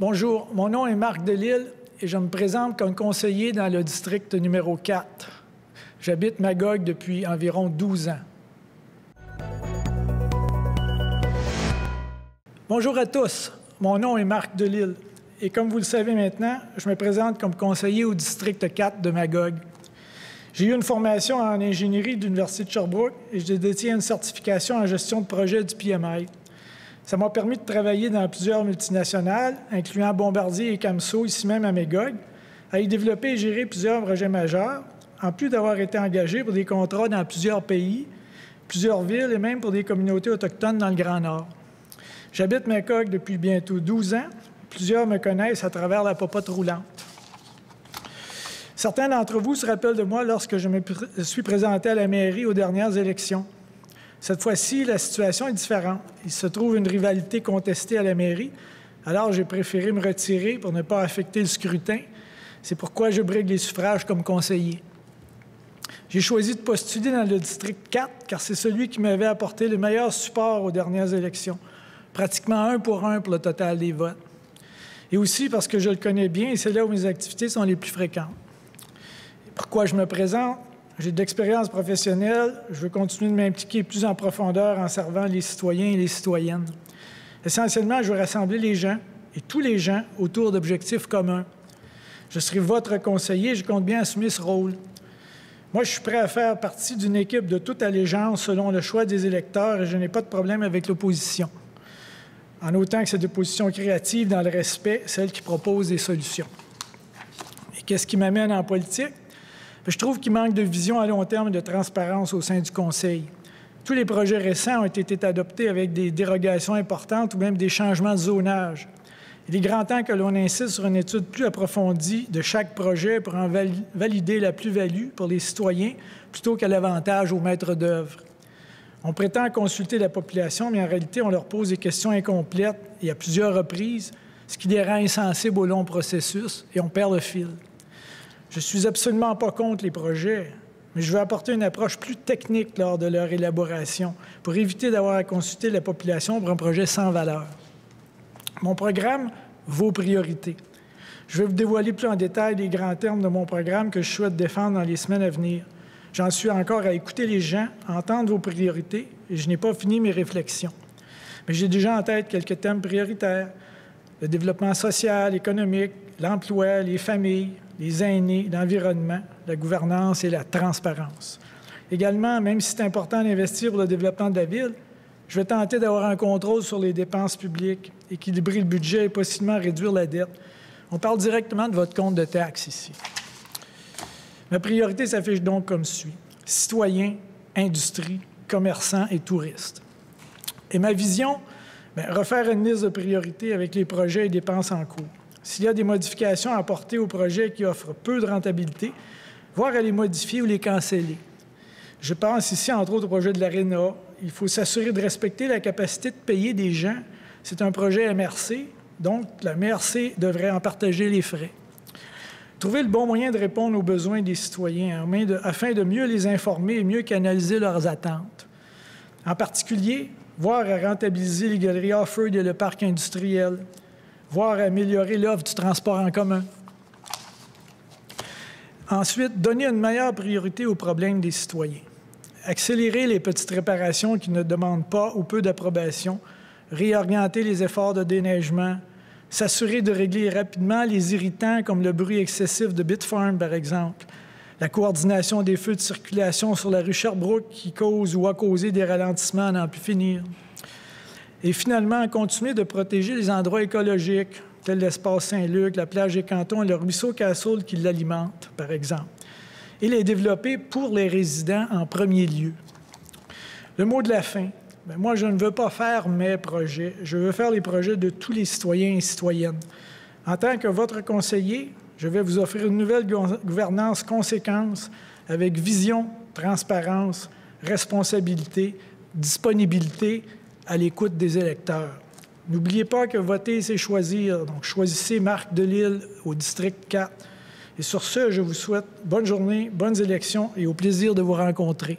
Bonjour, mon nom est Marc Delisle et je me présente comme conseiller dans le district numéro 4. J'habite Magog depuis environ 12 ans. Bonjour à tous, mon nom est Marc Delisle et comme vous le savez maintenant, je me présente comme conseiller au district 4 de Magog. J'ai eu une formation en ingénierie de l'Université de Sherbrooke et je détiens une certification en gestion de projet du PMI. Ça m'a permis de travailler dans plusieurs multinationales, incluant Bombardier et Camso, ici même à Magog, à y développer et gérer plusieurs projets majeurs, en plus d'avoir été engagé pour des contrats dans plusieurs pays, plusieurs villes et même pour des communautés autochtones dans le Grand Nord. J'habite Magog depuis bientôt 12 ans. Plusieurs me connaissent à travers la popote roulante. Certains d'entre vous se rappellent de moi lorsque je me suis présenté à la mairie aux dernières élections. Cette fois-ci, la situation est différente. Il se trouve une rivalité contestée à la mairie, alors j'ai préféré me retirer pour ne pas affecter le scrutin. C'est pourquoi je brigue les suffrages comme conseiller. J'ai choisi de postuler dans le district 4 car c'est celui qui m'avait apporté le meilleur support aux dernières élections, pratiquement 1 pour le total des votes. Et aussi parce que je le connais bien et c'est là où mes activités sont les plus fréquentes. Pourquoi je me présente? J'ai de l'expérience professionnelle. Je veux continuer de m'impliquer plus en profondeur en servant les citoyens et les citoyennes. Essentiellement, je veux rassembler les gens et tous les gens autour d'objectifs communs. Je serai votre conseiller et je compte bien assumer ce rôle. Moi, je suis prêt à faire partie d'une équipe de toute allégeance selon le choix des électeurs et je n'ai pas de problème avec l'opposition. En autant que c'est de position créative dans le respect, celle qui propose des solutions. Et qu'est-ce qui m'amène en politique? Je trouve qu'il manque de vision à long terme et de transparence au sein du Conseil. Tous les projets récents ont été adoptés avec des dérogations importantes ou même des changements de zonage. Il est grand temps que l'on insiste sur une étude plus approfondie de chaque projet pour en valider la plus-value pour les citoyens plutôt qu'à l'avantage aux maîtres d'œuvre. On prétend consulter la population, mais en réalité, on leur pose des questions incomplètes et à plusieurs reprises, ce qui les rend insensibles au long processus et on perd le fil. Je ne suis absolument pas contre les projets, mais je veux apporter une approche plus technique lors de leur élaboration pour éviter d'avoir à consulter la population pour un projet sans valeur. Mon programme, vos priorités. Je vais vous dévoiler plus en détail les grands termes de mon programme que je souhaite défendre dans les semaines à venir. J'en suis encore à écouter les gens, à entendre vos priorités, et je n'ai pas fini mes réflexions. Mais j'ai déjà en tête quelques thèmes prioritaires. Le développement social, économique, l'emploi, les familles, les aînés, l'environnement, la gouvernance et la transparence. Également, même si c'est important d'investir pour le développement de la ville, je vais tenter d'avoir un contrôle sur les dépenses publiques, équilibrer le budget et possiblement réduire la dette. On parle directement de votre compte de taxes ici. Ma priorité s'affiche donc comme suit. Citoyens, industrie, commerçants et touristes. Et ma vision, refaire une liste de priorités avec les projets et dépenses en cours. S'il y a des modifications à apporter aux projets qui offrent peu de rentabilité, voir à les modifier ou les canceller. Je pense ici, entre autres, au projet de l'Aréna. Il faut s'assurer de respecter la capacité de payer des gens. C'est un projet MRC, donc la MRC devrait en partager les frais. Trouver le bon moyen de répondre aux besoins des citoyens afin de mieux les informer et mieux canaliser leurs attentes. En particulier, voir à rentabiliser les galeries Offord et le parc industriel, voir à améliorer l'offre du transport en commun. Ensuite, donner une meilleure priorité aux problèmes des citoyens. Accélérer les petites réparations qui ne demandent pas ou peu d'approbation, réorienter les efforts de déneigement, s'assurer de régler rapidement les irritants comme le bruit excessif de Bitfarm, par exemple, la coordination des feux de circulation sur la rue Sherbrooke qui cause ou a causé des ralentissements à n'en plus finir. Et finalement, continuer de protéger les endroits écologiques, tels l'espace Saint-Luc, la plage des Cantons et le ruisseau Cassoul qui l'alimente, par exemple, et les développer pour les résidents en premier lieu. Le mot de la fin. Moi, je ne veux pas faire mes projets. Je veux faire les projets de tous les citoyens et citoyennes. En tant que votre conseiller, je vais vous offrir une nouvelle gouvernance conséquence avec vision, transparence, responsabilité, disponibilité à l'écoute des électeurs. N'oubliez pas que voter, c'est choisir. Donc, choisissez Marc Delisle au district 4. Et sur ce, je vous souhaite bonne journée, bonnes élections et au plaisir de vous rencontrer.